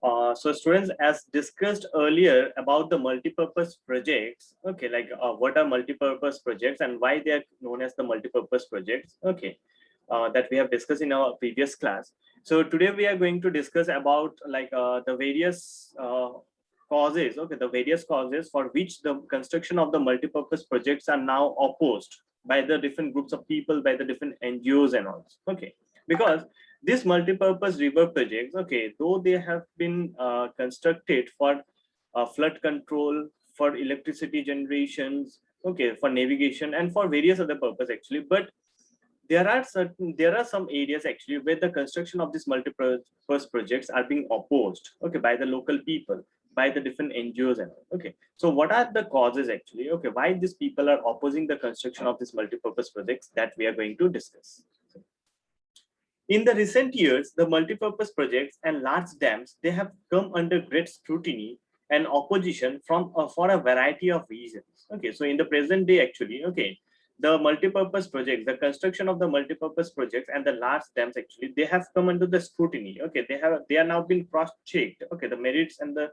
So students, as discussed earlier about the multipurpose projects, okay, like what are multipurpose projects and why they are known as the multipurpose projects, okay, that we have discussed in our previous class. So today we are going to discuss about like the various causes, okay, the various causes for which the construction of the multipurpose projects are now opposed by the different groups of people, by the different NGOs and all, okay, because these multi-purpose river projects, okay, though they have been constructed for flood control, for electricity generations, okay, for navigation and for various other purposes actually, but there are some areas actually where the construction of these multi-purpose projects are being opposed, okay, by the local people, by the different NGOs and all. Okay, so what are the causes actually? Okay, why these people are opposing the construction of these multi-purpose projects that we are going to discuss. In the recent years, the multipurpose projects and large dams, they have come under great scrutiny and opposition from for a variety of reasons. Okay, so in the present day, actually, okay, the multipurpose projects, the construction of the multipurpose projects and the large dams, actually, they have come under the scrutiny. Okay, they are now being cross-checked. Okay, the merits and the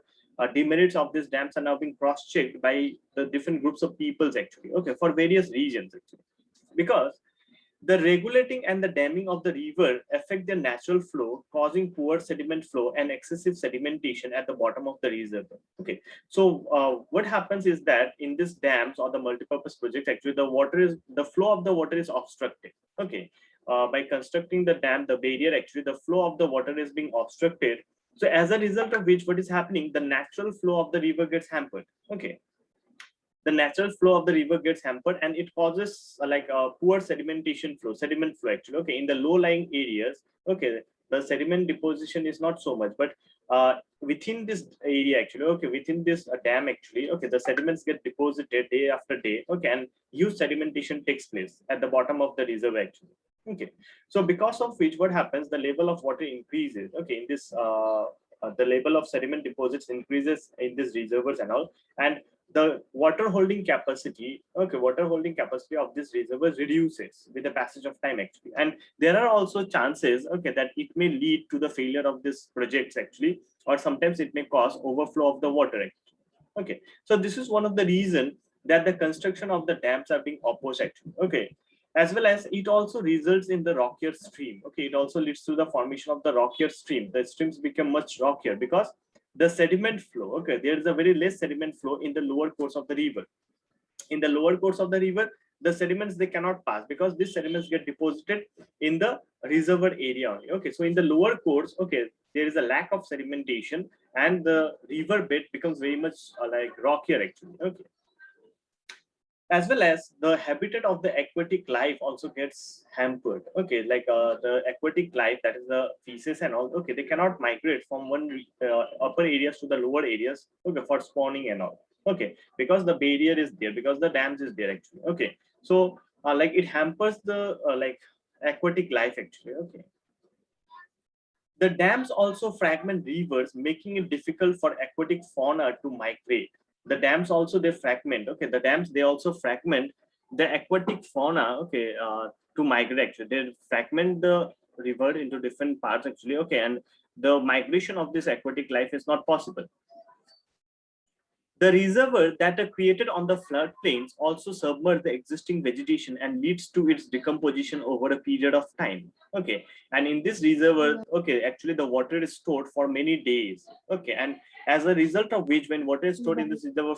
demerits of these dams are now being cross-checked by the different groups of peoples, actually. Okay, for various reasons, actually, because the regulating and the damming of the river affect their natural flow, causing poor sediment flow and excessive sedimentation at the bottom of the reservoir. Okay, so what happens is that in these dams or the multipurpose projects, actually the flow of the water is obstructed. Okay, by constructing the dam, the barrier, actually the flow of the water is being obstructed. So as a result of which, what is happening? The natural flow of the river gets hampered. Okay, the natural flow of the river gets hampered and it causes like a poor sediment flow actually. Okay, in the low lying areas, okay, the sediment deposition is not so much, but within this area actually, okay, within this dam actually, okay, the sediments get deposited day after day, okay, and huge sedimentation takes place at the bottom of the reservoir actually. Okay, so because of which, what happens, the level of water increases, okay, in this the level of sediment deposits increases in these reservoirs and all, and the water holding capacity, okay, water holding capacity of this reservoir reduces with the passage of time actually. And there are also chances, okay, that it may lead to the failure of this projects actually, or sometimes it may cause overflow of the water actually. Okay, so this is one of the reason that the construction of the dams are being opposed actually. Okay, as well as it also results in the rockier stream. Okay, it also leads to the formation of the rockier stream. The streams become much rockier because the sediment flow, okay, there is a very less sediment flow in the lower course of the river. In the lower course of the river, the sediments, they cannot pass because these sediments get deposited in the reservoir area only. Okay, so in the lower course, okay, there is a lack of sedimentation and the river bed becomes very much like rockier actually. Okay, as well as the habitat of the aquatic life also gets hampered. Okay, like the aquatic life, that is the fishes and all, okay, they cannot migrate from one upper areas to the lower areas, okay, for spawning and all. Okay, because the barrier is there, because the dams is there actually. Okay, so like it hampers the like aquatic life actually. Okay, the dams also fragment rivers, making it difficult for aquatic fauna to migrate. The dams also, they fragment. Okay, the dams, they also fragment the aquatic fauna. Okay, to migrate. Actually, they fragment the river into different parts. Actually, okay, and the migration of this aquatic life is not possible. The reservoirs that are created on the floodplains also submerge the existing vegetation and leads to its decomposition over a period of time. Okay, and in this reservoir, okay, actually the water is stored for many days. Okay, and as a result of which, when water is stored in this reservoir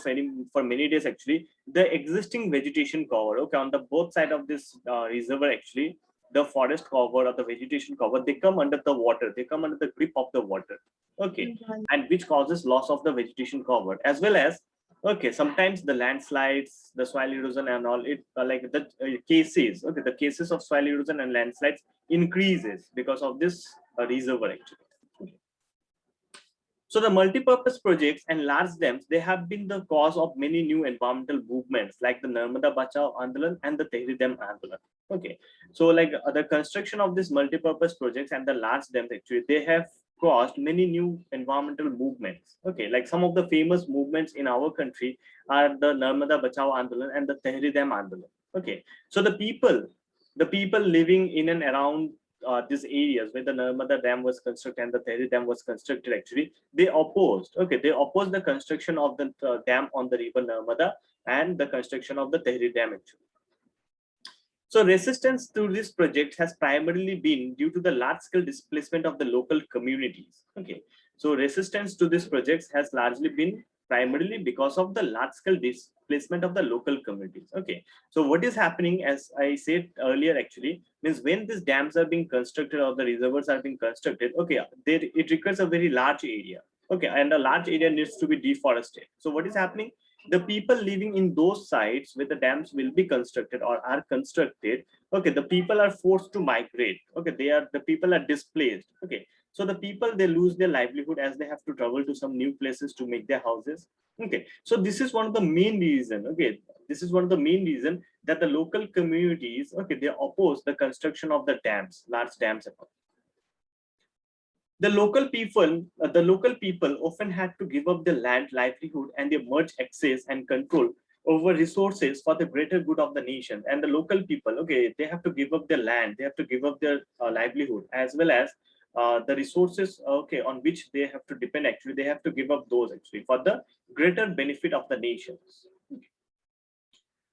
for many days, actually the existing vegetation cover, okay, on the both side of this reservoir, actually the forest cover or the vegetation cover, they come under the water, they come under the grip of the water. Okay, and which causes loss of the vegetation cover, as well as, okay, sometimes the landslides, the soil erosion and all, it like the cases, okay, the cases of soil erosion and landslides increases because of this reservoir actually. Okay. So the multi-purpose projects and large dams, they have been the cause of many new environmental movements like the Narmada Bachao Andolan and the Tehri Dam Andolan. Okay, so like the construction of these multi-purpose projects and the large dams, actually they have caused many new environmental movements. Okay, like some of the famous movements in our country are the Narmada Bachao Andolan and the Tehri Dam Andolan. Okay, so the people living in and around these areas where the Narmada Dam was constructed and the Tehri Dam was constructed, actually, they opposed. Okay, they opposed the construction of the dam on the river Narmada and the construction of the Tehri Dam, actually. So resistance to this project has primarily been due to the large-scale displacement of the local communities. Okay, so resistance to this project has largely been primarily because of the large-scale displacement of the local communities. Okay, so what is happening, as I said earlier, actually, means when these dams are being constructed or the reservoirs are being constructed, okay, it requires a very large area. Okay, and a large area needs to be deforested. So what is happening? The people living in those sites where the dams will be constructed or are constructed, okay, the people are forced to migrate. Okay, the people are displaced. Okay, so the people, they lose their livelihood as they have to travel to some new places to make their houses. Okay, so this is one of the main reason. Okay, this is one of the main reason that the local communities, okay, they oppose the construction of the dams, large dams. The local people often had to give up their land, livelihood, and their merge access and control over resources for the greater good of the nation. And the local people, okay, they have to give up their land, they have to give up their livelihood, as well as the resources, okay, on which they have to depend. Actually, they have to give up those, actually, for the greater benefit of the nations.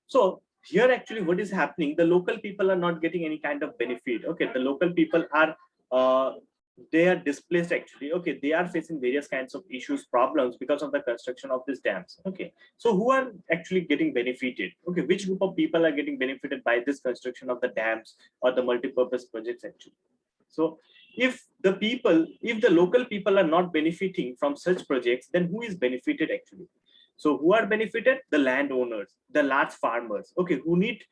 So here, actually, what is happening? The local people are not getting any kind of benefit. Okay, the local people are they are displaced, actually. Okay, they are facing various kinds of issues, problems because of the construction of these dams. Okay, so who are actually getting benefited? Okay, which group of people are getting benefited by this construction of the dams or the multi-purpose projects, actually? So if the local people are not benefiting from such projects, then who is benefited, actually? So who are benefited? The landowners, the large farmers, okay, who need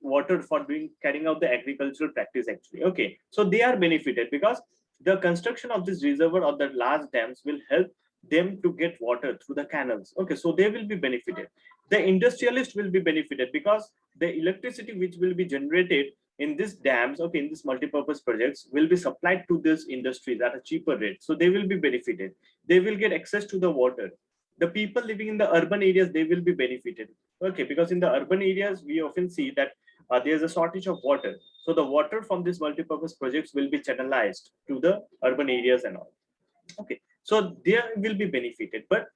water for carrying out the agricultural practice, actually. Okay, so they are benefited because the construction of this reservoir or the large dams will help them to get water through the canals. Okay, so they will be benefited. The industrialist will be benefited because the electricity which will be generated in these dams, okay, in these multi-purpose projects, will be supplied to this industry at a cheaper rate. So they will be benefited. They will get access to the water. The people living in the urban areas, they will be benefited. Okay, because in the urban areas, we often see that there's a shortage of water. So the water from these multi-purpose projects will be channelized to the urban areas and all. Okay, so they will be benefited, but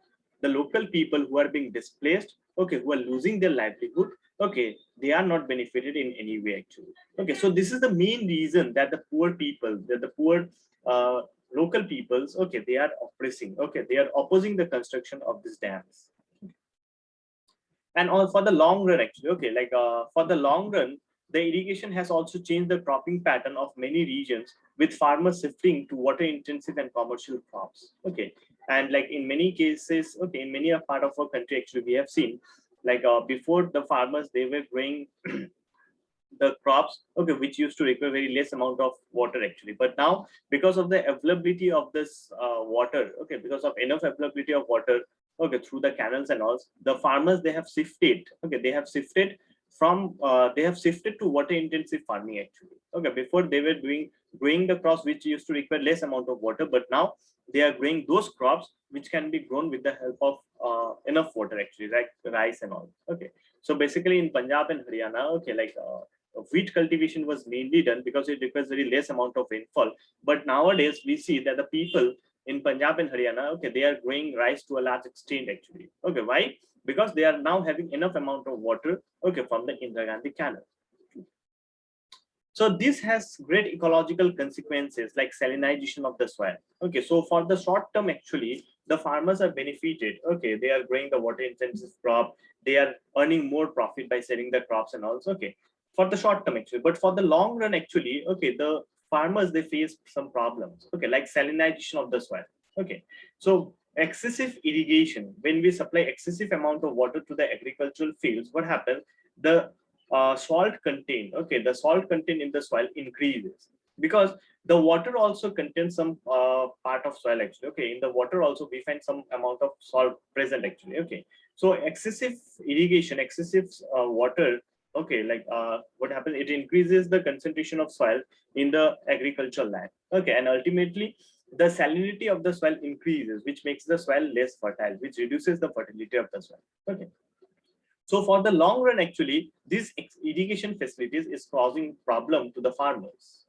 the local people who are being displaced, okay, who are losing their livelihood, okay, they are not benefited in any way, actually. Okay, so this is the main reason that the poor people, that the poor uh, local peoples, okay, they are oppressing, okay, they are opposing the construction of these dams. And all for the long run, actually, okay, like for the long run, the irrigation has also changed the cropping pattern of many regions, with farmers shifting to water intensive and commercial crops. Okay, and like in many cases, okay, in many a part of our country, actually, we have seen, like before, the farmers, they were growing the crops, okay, which used to require very less amount of water, actually. But now, because of the availability of this water, okay, because of enough availability of water, okay, through the canals and all, the farmers, they have shifted, okay, they have shifted to water intensive farming, actually. Okay, before they were growing the crops which used to require less amount of water, but now they are growing those crops which can be grown with the help of enough water, actually, like rice and all. Okay, so basically in Punjab and Haryana, okay, like wheat cultivation was mainly done because it requires very less amount of rainfall. But nowadays we see that the people in Punjab and Haryana, okay, they are growing rice to a large extent, actually. Okay, why? Because they are now having enough amount of water, okay, from the Indira Gandhi canal. So this has great ecological consequences like salinization of the soil. Okay, so for the short term, actually, the farmers are benefited. Okay, they are growing the water intensive crop. They are earning more profit by selling the crops and also. Okay, for the short term, actually, but for the long run, actually, okay, the farmers, they face some problems. Okay, like salinization of the soil. Okay, so excessive irrigation, when we supply excessive amount of water to the agricultural fields, what happens? The salt content, okay, the salt content in the soil increases because the water also contains some part of soil, actually. Okay, in the water also we find some amount of salt present, actually. Okay, so excessive irrigation, excessive water, okay, like what happens, it increases the concentration of soil in the agricultural land. Okay, and ultimately the salinity of the soil increases, which makes the soil less fertile, which reduces the fertility of the soil. Okay, so for the long run, actually, these irrigation facilities is causing problem to the farmers.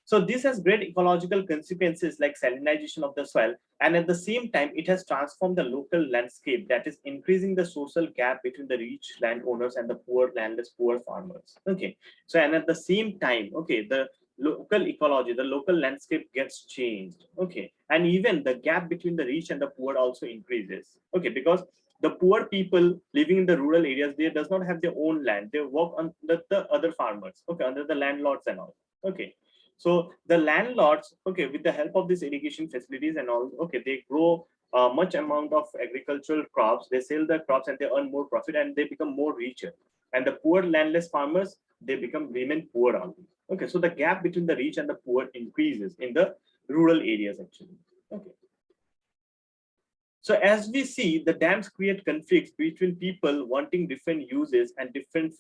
So this has great ecological consequences like salinization of the soil, and at the same time, it has transformed the local landscape, that is increasing the social gap between the rich landowners and the poor landless, poor farmers. Okay, so and at the same time, okay, the local ecology, the local landscape gets changed. Okay, and even the gap between the rich and the poor also increases. Okay, because the poor people living in the rural areas, they does not have their own land. They work on the other farmers. Okay, under the landlords and all. Okay, so the landlords, okay, with the help of these irrigation facilities and all, okay, they grow much amount of agricultural crops. They sell the crops and they earn more profit and they become more richer. And the poor landless farmers, they become remain poor only. Okay, so the gap between the rich and the poor increases in the rural areas actually. Okay. So as we see, the dams create conflicts between people wanting different uses and different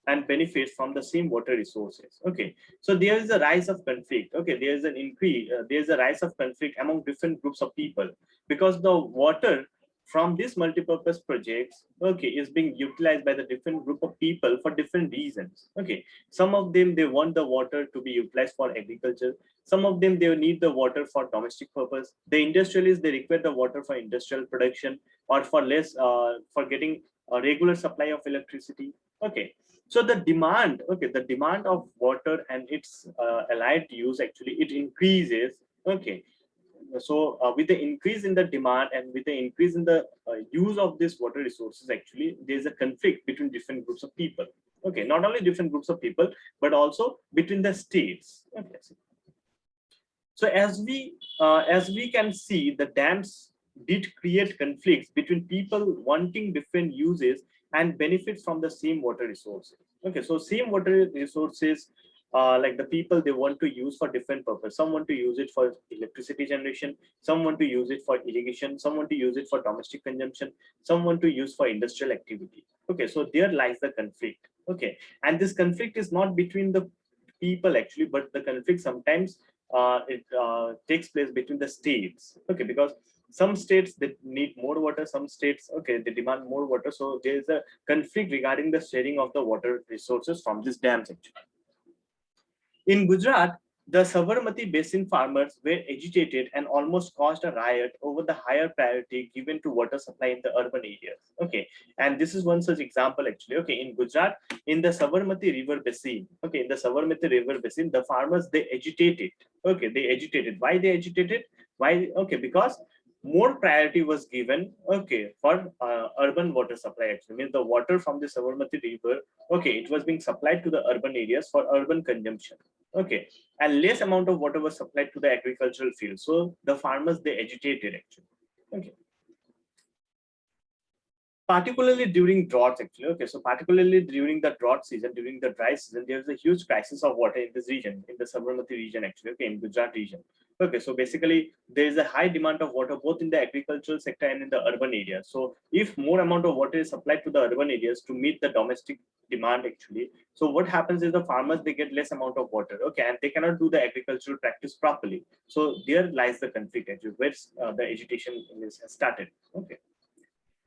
and benefits from the same water resources. Okay, so there is a rise of conflict. Okay, there is an increase. There is a rise of conflict among different groups of people because the water from these multi-purpose projects, okay, is being utilized by the different group of people for different reasons. Okay, some of them they want the water to be utilized for agriculture. Some of them they need the water for domestic purpose. The industrialists they require the water for industrial production or for less for getting a regular supply of electricity. Okay, so the demand, okay, the demand of water and its allied use actually it increases. Okay, so with the increase in the demand and with the increase in the use of these water resources, actually there's a conflict between different groups of people. Okay, not only different groups of people but also between the states. Okay, so as we can see, the dams did create conflicts between people wanting different uses and benefits from the same water resources. Okay, so same water resources, like the people they want to use for different purpose. Some want to use it for electricity generation. Some want to use it for irrigation. Some want to use it for domestic consumption. Some want to use for industrial activity. Okay, so there lies the conflict. Okay, and this conflict is not between the people actually, but the conflict sometimes it takes place between the states. Okay, because some states they need more water, some states okay they demand more water, so there is a conflict regarding the sharing of the water resources from these dams actually. In Gujarat, the Sabarmati Basin farmers were agitated and almost caused a riot over the higher priority given to water supply in the urban areas. Okay, and this is one such example actually. Okay, in Gujarat, in the Sabarmati River Basin, okay, in the Sabarmati River Basin, the farmers they agitated. Okay, they agitated. Why they agitated? Why? Okay, because more priority was given okay for urban water supply actually means the water from the Sabarmati river okay it was being supplied to the urban areas for urban consumption. Okay, and less amount of water was supplied to the agricultural field, so the farmers they agitated actually. Okay, particularly during droughts actually. Okay, so particularly during the drought season, during the dry season, there's a huge crisis of water in this region, in the Sabarmati region actually. Okay, in Gujarat region. Okay, so basically there is a high demand of water both in the agricultural sector and in the urban areas. So if more amount of water is supplied to the urban areas to meet the domestic demand actually, so what happens is the farmers they get less amount of water. Okay, and they cannot do the agricultural practice properly. So there lies the conflict actually, where the agitation is started. Okay.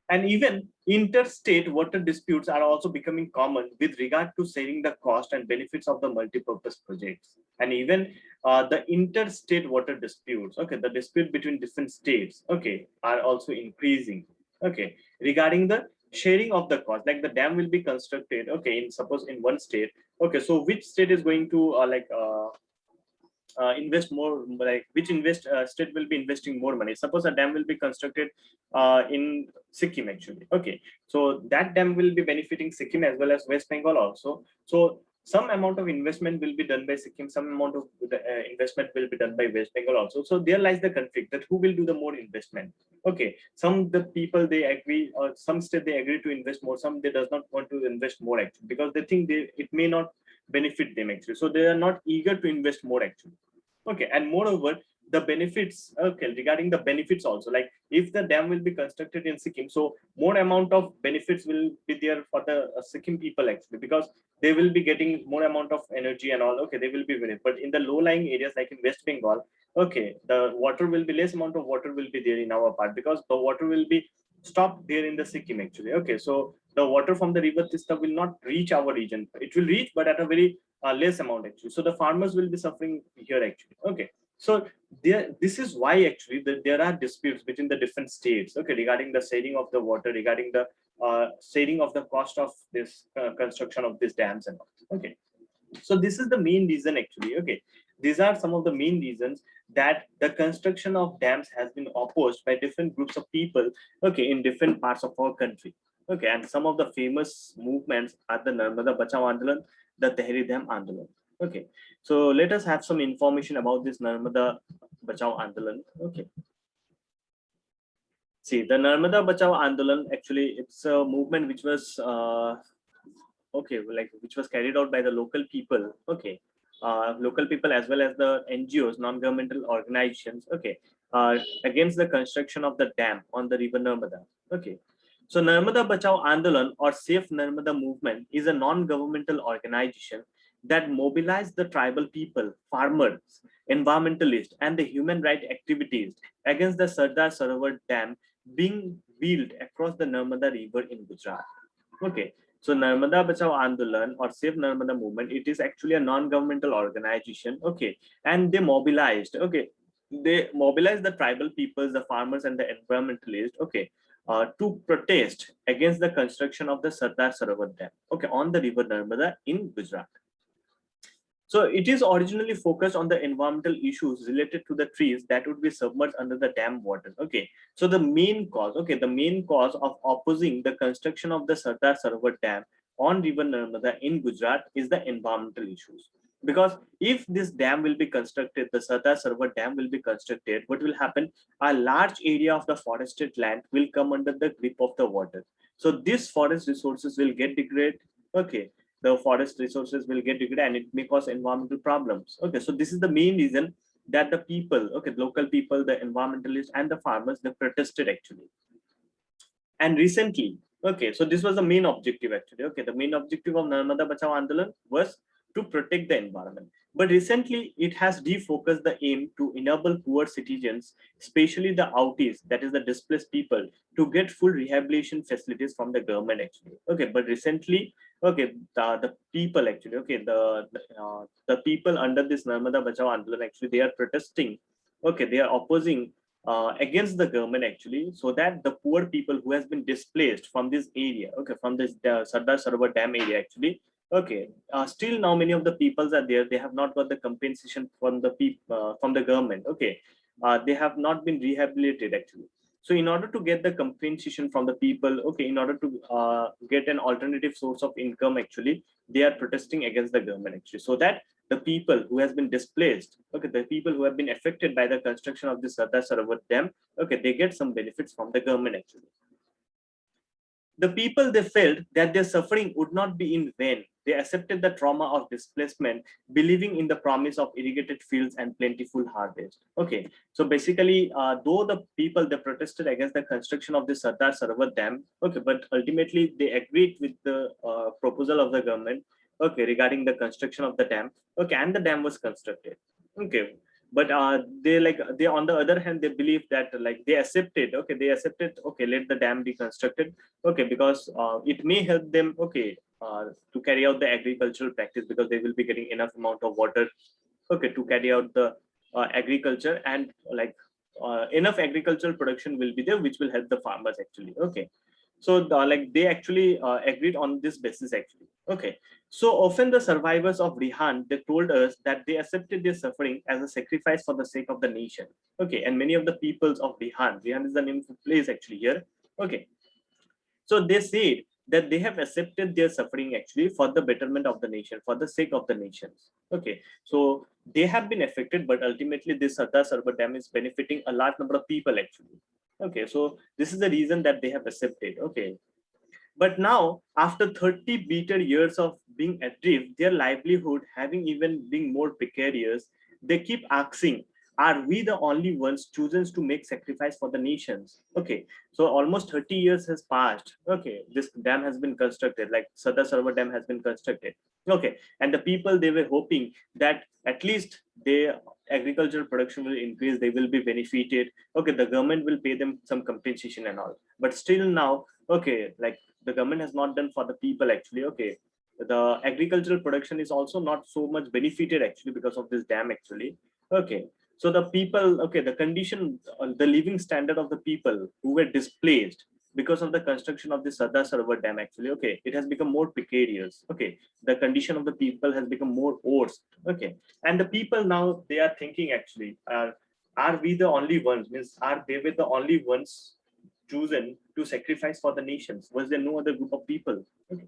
And even interstate water disputes are also becoming common with regard to sharing the cost and benefits of the multi-purpose projects. And even the interstate water disputes, okay, the dispute between different states, okay, are also increasing. Okay, regarding the sharing of the cost, like the dam will be constructed, okay, in suppose in one state, okay, so which state is going to invest more, like which invest state will be investing more money. Suppose a dam will be constructed in Sikkim actually. Okay, so that dam will be benefiting Sikkim as well as West Bengal also. So some amount of investment will be done by Sikkim, some amount of investment will be done by West Bengal also. So there lies the conflict that who will do the more investment. Okay, some the people they agree, or some state they agree to invest more, some they does not want to invest more actually because they think they it may not benefit them actually. So they are not eager to invest more actually. Okay, and moreover, the benefits, okay, regarding the benefits also, like if the dam will be constructed in Sikkim, so more amount of benefits will be there for the Sikkim people actually, because they will be getting more amount of energy and all, okay, they will be winning. But in the low-lying areas like in West Bengal, okay, the water will be less amount of water will be there in our part because the water will be stopped there in the Sikkim actually. Okay, so the water from the river Tista will not reach our region. It will reach, but at a very less amount actually. So the farmers will be suffering here actually. Okay. So this is why actually there are disputes between the different states. Okay, regarding the saving of the water, regarding the saving of the cost of this construction of these dams and all. Okay. So this is the main reason actually. Okay, these are some of the main reasons that the construction of dams has been opposed by different groups of people, okay, in different parts of our country. Okay, and some of the famous movements are the Narmada Bachao Andolan, the Tehri Dam Andolan. Okay, so let us have some information about this Narmada Bachao Andolan. Okay, see, the Narmada Bachao Andolan actually, it's a movement which was okay, like which was carried out by the local people. Okay, local people as well as the NGOs, non-governmental organizations. Okay, against the construction of the dam on the river Narmada. Okay, so Narmada Bachao Andolan or Safe Narmada movement is a non-governmental organization that mobilized the tribal people, farmers, environmentalists, and the human rights activities against the Sardar Sarovar Dam being built across the Narmada River in Gujarat. Okay, so Narmada Bachao Andolan or Save Narmada movement, it is actually a non-governmental organization. Okay, and they mobilized. Okay, they mobilized the tribal peoples, the farmers, and the environmentalists. Okay, to protest against the construction of the Sardar Sarovar Dam. Okay, on the river Narmada in Gujarat. So it is originally focused on the environmental issues related to the trees that would be submerged under the dam water. Okay. So the main cause, okay, the main cause of opposing the construction of the Sardar Sarovar Dam on river Narmada in Gujarat is the environmental issues. Because if this dam will be constructed, the Sardar Sarovar Dam will be constructed, what will happen? A large area of the forested land will come under the grip of the water. So these forest resources will get degraded. Okay, the forest resources will get degraded and it may cause environmental problems. Okay, so this is the main reason that the people, okay, local people, the environmentalists and the farmers, they protested actually. And recently, okay, so this was the main objective actually. Okay, the main objective of Narmada Bachao Andolan was to protect the environment. But recently, it has defocused the aim to enable poor citizens, especially the outies, that is the displaced people, to get full rehabilitation facilities from the government actually. Okay, but recently, okay, the people actually, okay, the people under this Narmada Bachao Andolan actually, they are protesting. Okay, they are opposing against the government actually, so that the poor people who has been displaced from this area, okay, from this Sardar Sarovar Dam area actually, okay, still now many of the peoples are there, they have not got the compensation from the from the government. Okay, they have not been rehabilitated actually. So in order to get the compensation from the people, okay, in order to get an alternative source of income actually, they are protesting against the government actually, so that the people who has been displaced, okay, the people who have been affected by the construction of this Sardar Sarovar Dam, okay, they get some benefits from the government actually. The people, they felt that their suffering would not be in vain. They accepted the trauma of displacement, believing in the promise of irrigated fields and plentiful harvest. Okay, so basically, though the people, they protested against the construction of the Sardar Sarovar Dam, okay, but ultimately they agreed with the proposal of the government, okay, regarding the construction of the dam. Okay, and the dam was constructed. Okay, but they on the other hand, they believe that like they accepted, okay, they accepted, okay, let the dam be constructed. Okay, because it may help them, okay, to carry out the agricultural practice, because they will be getting enough amount of water, okay, to carry out the agriculture, and like enough agricultural production will be there, which will help the farmers actually. Okay, so like they actually agreed on this basis actually. Okay, so often the survivors of Rihan, they told us that they accepted their suffering as a sacrifice for the sake of the nation. Okay, and many of the peoples of Rihan is the name of the place actually here. Okay, so they said that they have accepted their suffering actually for the betterment of the nation, for the sake of the nations. Okay, so they have been affected, but ultimately this Sardar Sarovar Dam is benefiting a large number of people actually. Okay, so this is the reason that they have accepted. Okay, but now, after 30 bitter years of being adrift, their livelihood having even been more precarious, they keep asking, are we the only ones chosen to make sacrifice for the nations? Okay, so almost 30 years has passed. Okay, this dam has been constructed, like Sardar Sarovar Dam has been constructed. Okay, and the people, they were hoping that at least their agricultural production will increase, they will be benefited. Okay, the government will pay them some compensation and all. But still now, okay, like the government has not done for the people actually. Okay, the agricultural production is also not so much benefited actually because of this dam actually. Okay, so the people, okay, the condition, the living standard of the people who were displaced because of the construction of the Sardar Sarovar Dam actually, okay, it has become more precarious. Okay, the condition of the people has become more worse. Okay, and the people now they are thinking actually, are we the only ones? Means are they were the only ones chosen to sacrifice for the nations? Was there no other group of people? Okay.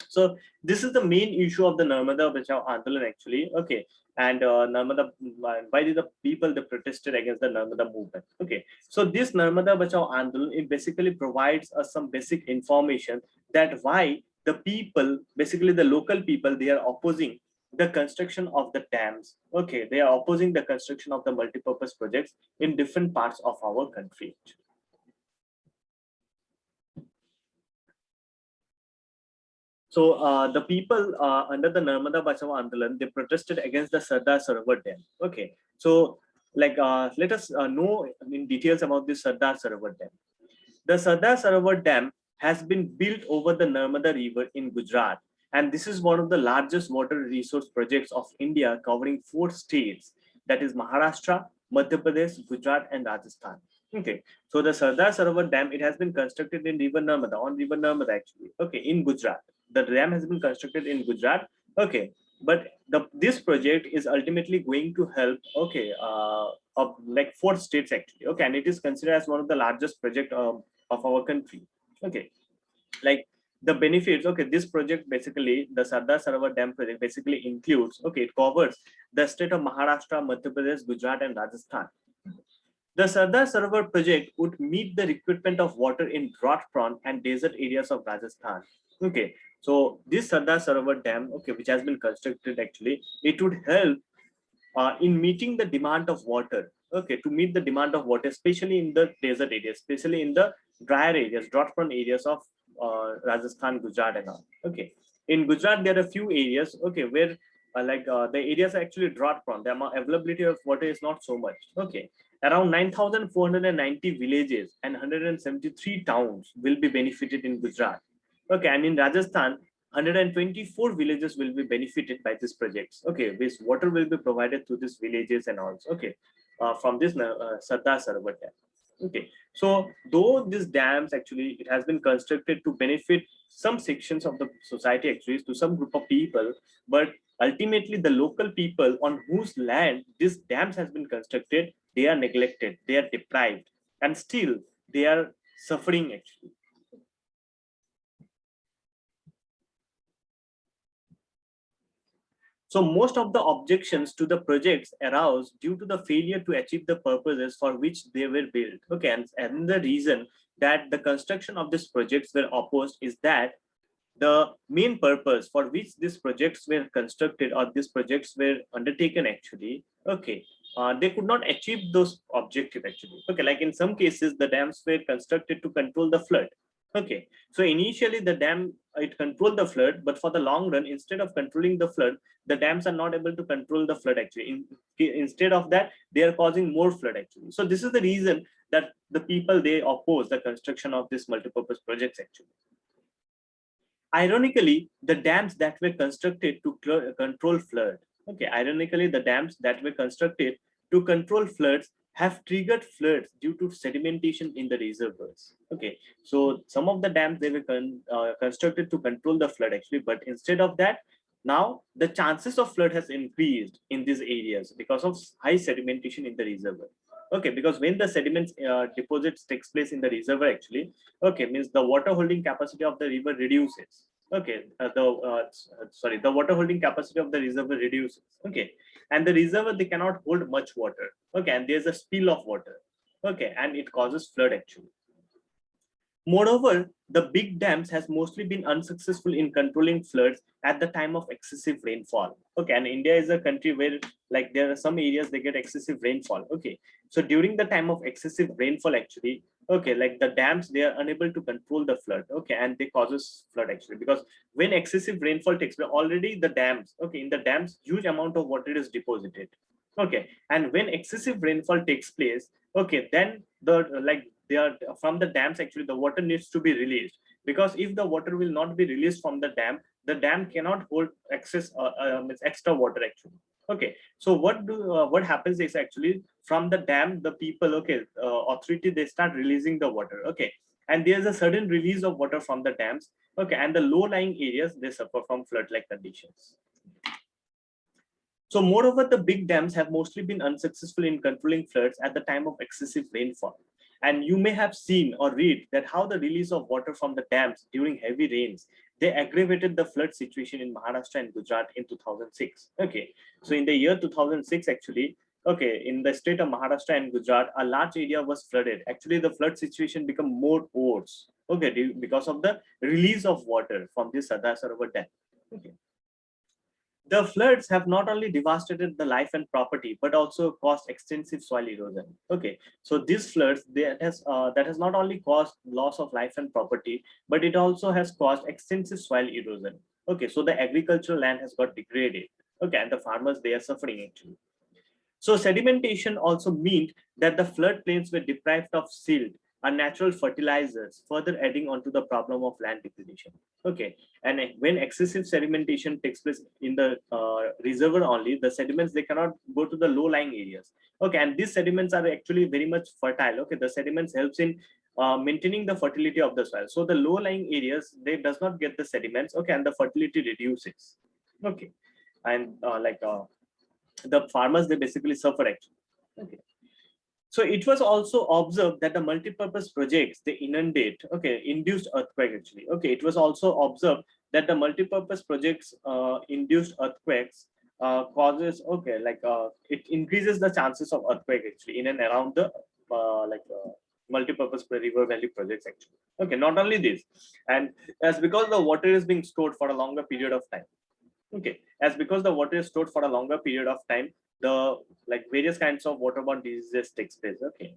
So this is the main issue of the Narmada Bachao Andolan actually. Okay, and Narmada, why did the people they protested against the Narmada movement? Okay, so this Narmada Bachao Andolan it basically provides us some basic information that why the people, basically the local people, they are opposing the construction of the dams. Okay, they are opposing the construction of the multi-purpose projects in different parts of our country. So the people under the Narmada Bachao Andolan, they protested against the Sardar Sarovar Dam. Okay, so like let us know in details about this Sardar Sarovar Dam. The Sardar Sarovar Dam has been built over the Narmada River in Gujarat, and this is one of the largest water resource projects of India, covering 4 states, that is Maharashtra, Madhya Pradesh, Gujarat, and Rajasthan. Okay, so the Sardar Sarovar Dam it has been constructed in River Narmada, on River Narmada actually. Okay, in Gujarat, the dam has been constructed in Gujarat. Okay, but this project is ultimately going to help. Okay, of like 4 states actually. Okay, and it is considered as one of the largest project of our country. Okay, like the benefits. Okay, this project basically the Sardar Sarovar Dam project basically includes. Okay, it covers the state of Maharashtra, Madhya Pradesh, Gujarat, and Rajasthan. The Sardar Sarovar project would meet the requirement of water in drought-prone and desert areas of Rajasthan. Okay, so this Sardar Sarovar Dam, okay, which has been constructed actually, it would help in meeting the demand of water. Okay, to meet the demand of water, especially in the desert areas, especially in the drier areas, drought-prone areas of Rajasthan, Gujarat, and all. Okay, in Gujarat there are a few areas. Okay, where the areas are actually drought-prone. The availability of water is not so much. Okay, around 9,490 villages and 173 towns will be benefited in Gujarat. Okay, and in Rajasthan, 124 villages will be benefited by these projects. Okay, this water will be provided to these villages and also. Okay, from this Sardar Sarovar Dam. Okay, so though these dams actually it has been constructed to benefit some sections of the society actually to some group of people, but ultimately the local people on whose land these dams has been constructed, they are neglected, they are deprived, and still they are suffering actually. So most of the objections to the projects arouse due to the failure to achieve the purposes for which they were built. Okay, and the reason that the construction of these projects were opposed is that the main purpose for which these projects were constructed or these projects were undertaken actually, okay, they could not achieve those objectives actually. Okay, like in some cases the dams were constructed to control the flood. Okay, so initially the dam it controlled the flood, but for the long run, instead of controlling the flood, the dams are not able to control the flood actually. Instead of that, they are causing more flood actually. So this is the reason that the people they oppose the construction of this multipurpose projects actually. Ironically, the dams that were constructed to control flood, okay, ironically, the dams that were constructed to control floods have triggered floods due to sedimentation in the reservoirs. Okay, so some of the dams they were constructed to control the flood actually, but instead of that, now the chances of flood has increased in these areas because of high sedimentation in the reservoir. Okay, because when the sediments deposits takes place in the reservoir actually, okay, means the water holding capacity of the river reduces. Okay, the water holding capacity of the reservoir reduces. Okay, and the reservoir they cannot hold much water. Okay, and there's a spill of water. Okay, and it causes flood actually. Moreover, the big dams has mostly been unsuccessful in controlling floods at the time of excessive rainfall. Okay, and India is a country where like there are some areas they get excessive rainfall. Okay, so during the time of excessive rainfall, actually, okay, like the dams they are unable to control the flood. Okay, and they causes flood actually because when excessive rainfall takes place, already the dams, okay, in the dams huge amount of water is deposited. Okay, and when excessive rainfall takes place, okay, then the like they are from the dams actually the water needs to be released because if the water will not be released from the dam cannot hold excess extra water actually. Okay, so what happens is actually from the dam, the people, okay, authority, they start releasing the water. Okay, and there's a sudden release of water from the dams. Okay, and the low lying areas, they suffer from flood like conditions. So moreover, the big dams have mostly been unsuccessful in controlling floods at the time of excessive rainfall. And you may have seen or read that how the release of water from the dams during heavy rains, they aggravated the flood situation in Maharashtra and Gujarat in 2006. Okay, so in the year 2006, actually, okay, in the state of Maharashtra and Gujarat, a large area was flooded. Actually, the flood situation became more worse. Okay, because of the release of water from the Sardar Sarovar Dam. Okay. The floods have not only devastated the life and property, but also caused extensive soil erosion. Okay, so these floods, that has not only caused loss of life and property, but it also has caused extensive soil erosion. Okay, so the agricultural land has got degraded. Okay, and the farmers, they are suffering actually. So sedimentation also meant that the floodplains were deprived of silt and natural fertilizers, further adding on to the problem of land depletion. Okay, and when excessive sedimentation takes place in the reservoir only, the sediments, they cannot go to the low-lying areas. Okay, and these sediments are actually very much fertile. Okay, the sediments helps in maintaining the fertility of the soil. So the low-lying areas, they does not get the sediments. Okay, and the fertility reduces. Okay, and the farmers, they basically suffer actually. Okay, so it was also observed that the multi-purpose projects, they inundate, okay, induced earthquake actually. Okay, it was also observed that the multi-purpose projects induced earthquakes causes, okay, it increases the chances of earthquake actually in and around the multi-purpose river valley projects actually. Okay, not only this, and as because the water is being stored for a longer period of time. Okay, as because the water is stored for a longer period of time, the various kinds of waterborne diseases takes place. Okay,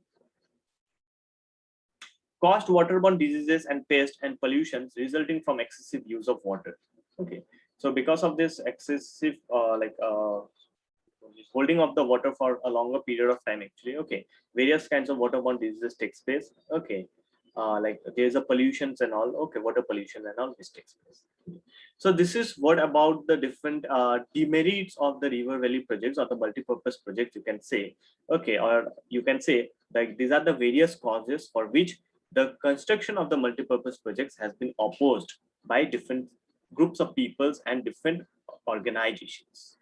caused waterborne diseases and pests and pollutions resulting from excessive use of water. Okay, so because of this excessive holding of the water for a longer period of time actually, okay, various kinds of waterborne diseases takes place. Okay, there's a pollutions and all. Okay, water pollution and all, this takes place. So this is what about the different demerits of the river valley projects or the multi-purpose projects, you can say. Okay, or you can say like these are the various causes for which the construction of the multi-purpose projects has been opposed by different groups of peoples and different organizations.